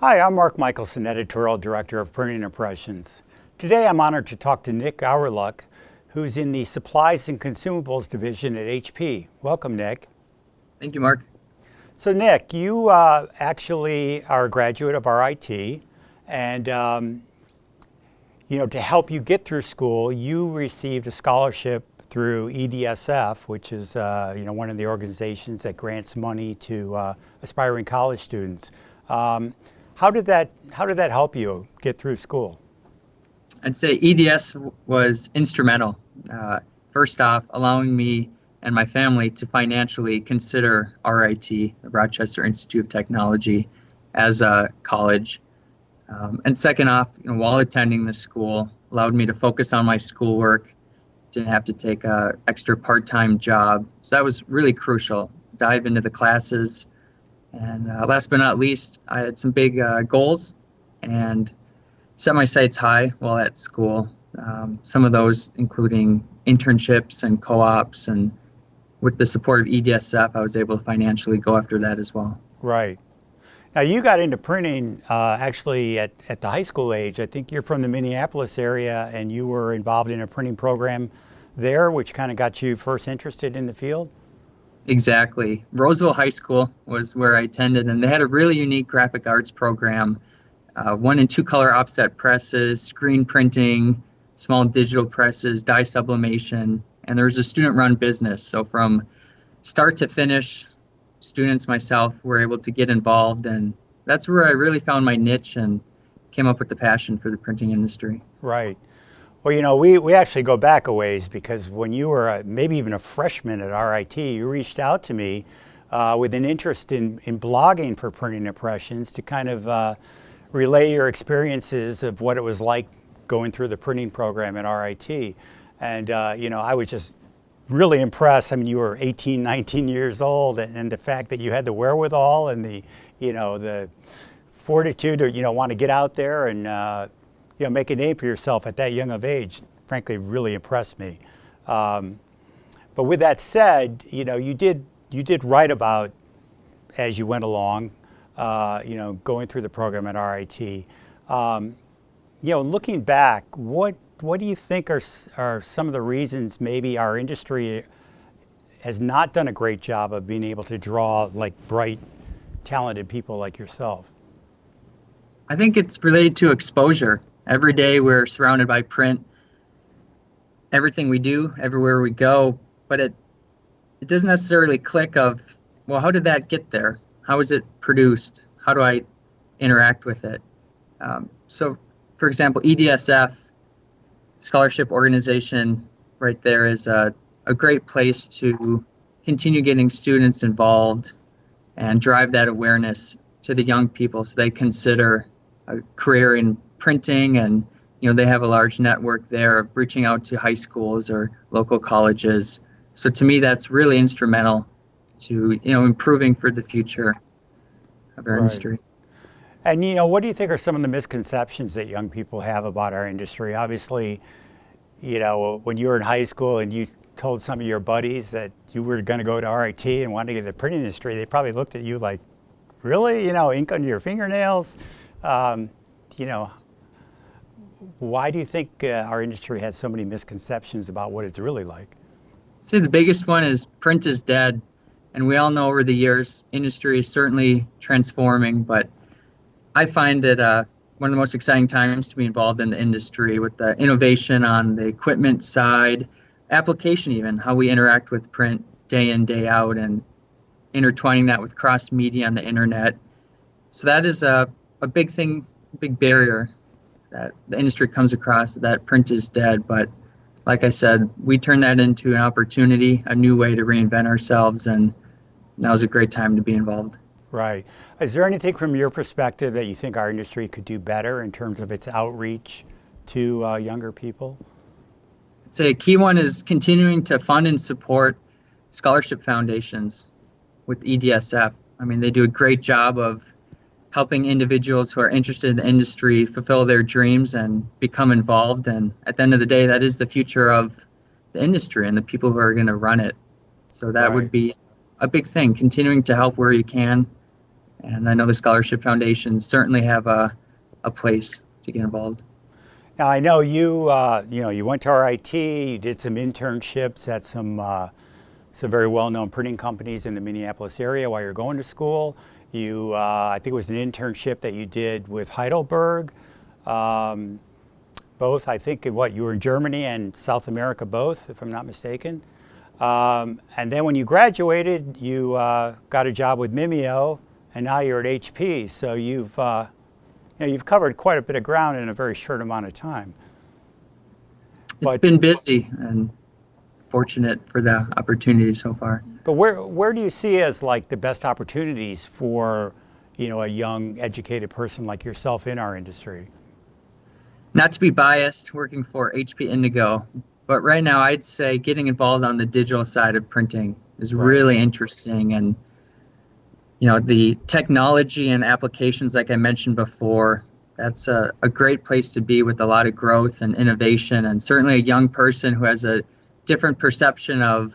Hi, I'm Mark Michelson, Editorial Director of Printing Impressions. Today I'm honored to talk to Nick Auerluck, who's in the Supplies and Consumables Division at HP. Welcome, Nick. Thank you, Mark. So Nick, you actually are a graduate of RIT, and to help you get through school, you received a scholarship through EDSF, which is one of the organizations that grants money to aspiring college students. How did that help you get through school? I'd say EDS was instrumental. First off, allowing me and my family to financially consider RIT, the Rochester Institute of Technology, as a college. And second off, while attending the school, allowed me to focus on my schoolwork, didn't have to take a extra part-time job. So that was really crucial. Dive into the classes. And last but not least, I had some big goals and set my sights high while at school. Some of those including internships and co-ops, and with the support of EDSF, I was able to financially go after that as well. Right. Now you got into printing actually at the high school age. I think you're from the Minneapolis area, and you were involved in a printing program there, which kind of got you first interested in the field? Exactly. Roseville High School was where I attended, and they had a really unique graphic arts program, 1 and 2 color offset presses, screen printing, small digital presses, dye sublimation, and there was a student-run business. So from start to finish, students, myself, were able to get involved, and that's where I really found my niche and came up with the passion for the printing industry. Right. Well, we actually go back a ways, because when you were maybe even a freshman at RIT, you reached out to me with an interest in blogging for Printing Impressions to kind of relay your experiences of what it was like going through the printing program at RIT. And, I was just really impressed. I mean, you were 18, 19 years old, and the fact that you had the wherewithal and the fortitude to, want to get out there and, make a name for yourself at that young of age, frankly, really impressed me. But with that said, you did write about, as you went along, going through the program at RIT. Looking back, what do you think are some of the reasons maybe our industry has not done a great job of being able to draw like bright, talented people like yourself? I think it's related to exposure. Every day we're surrounded by print, everything we do, everywhere we go, but it doesn't necessarily click of, well, how did that get there? How is it produced? How do I interact with it? So, for example, EDSF, scholarship organization right there, is a great place to continue getting students involved and drive that awareness to the young people so they consider a career in printing, and they have a large network there of reaching out to high schools or local colleges. So to me, that's really instrumental to improving for the future of our industry. And what do you think are some of the misconceptions that young people have about our industry? Obviously, when you were in high school and you told some of your buddies that you were going to go to RIT and wanted to get in the printing industry, they probably looked at you like, really? Ink under your fingernails? Why do you think our industry has so many misconceptions about what it's really like? I'd say the biggest one is print is dead. And we all know over the years, industry is certainly transforming, but I find it one of the most exciting times to be involved in the industry with the innovation on the equipment side, application even, how we interact with print day in, day out, and intertwining that with cross-media on the internet. So that is a big thing, big barrier that the industry comes across, that print is dead. But like I said, we turn that into an opportunity, a new way to reinvent ourselves, and that was a great time to be involved. Right. Is there anything from your perspective that you think our industry could do better in terms of its outreach to younger people? I'd say a key one is continuing to fund and support scholarship foundations with EDSF. I mean, they do a great job of helping individuals who are interested in the industry fulfill their dreams and become involved. And at the end of the day, that is the future of the industry and the people who are going to run it. So that would be a big thing, continuing to help where you can And I know the scholarship foundations certainly have a place to get involved. Now I know you went to RIT, you did some internships at some very well-known printing companies in the Minneapolis area while you're going to school. I think it was an internship that you did with Heidelberg. Both, I think, you were in Germany and South America both, if I'm not mistaken. And then when you graduated, you got a job with Mimeo, and now you're at HP. So you've covered quite a bit of ground in a very short amount of time. It's been busy and fortunate for the opportunity so far. But where do you see as like the best opportunities for, a young educated person like yourself in our industry? Not to be biased, working for HP Indigo, but right now I'd say getting involved on the digital side of printing is really interesting. And the technology and applications, like I mentioned before, that's a great place to be with a lot of growth and innovation, and certainly a young person who has a different perception of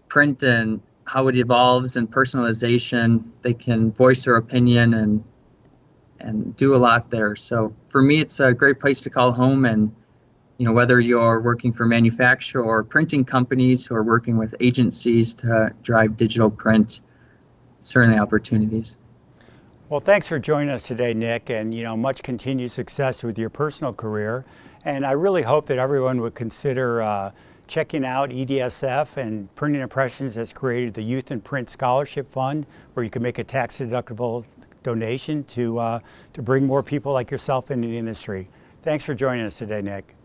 print and how it evolves and personalization. They can voice their opinion and do a lot there. So for me, it's a great place to call home. And whether you're working for manufacturer or printing companies who are working with agencies to drive digital print, certainly opportunities. Well, thanks for joining us today, Nick, and much continued success with your personal career. And I really hope that everyone would consider checking out EDSF, and Printing Impressions has created the Youth in Print Scholarship Fund, where you can make a tax-deductible donation to bring more people like yourself into the industry. Thanks for joining us today, Nick.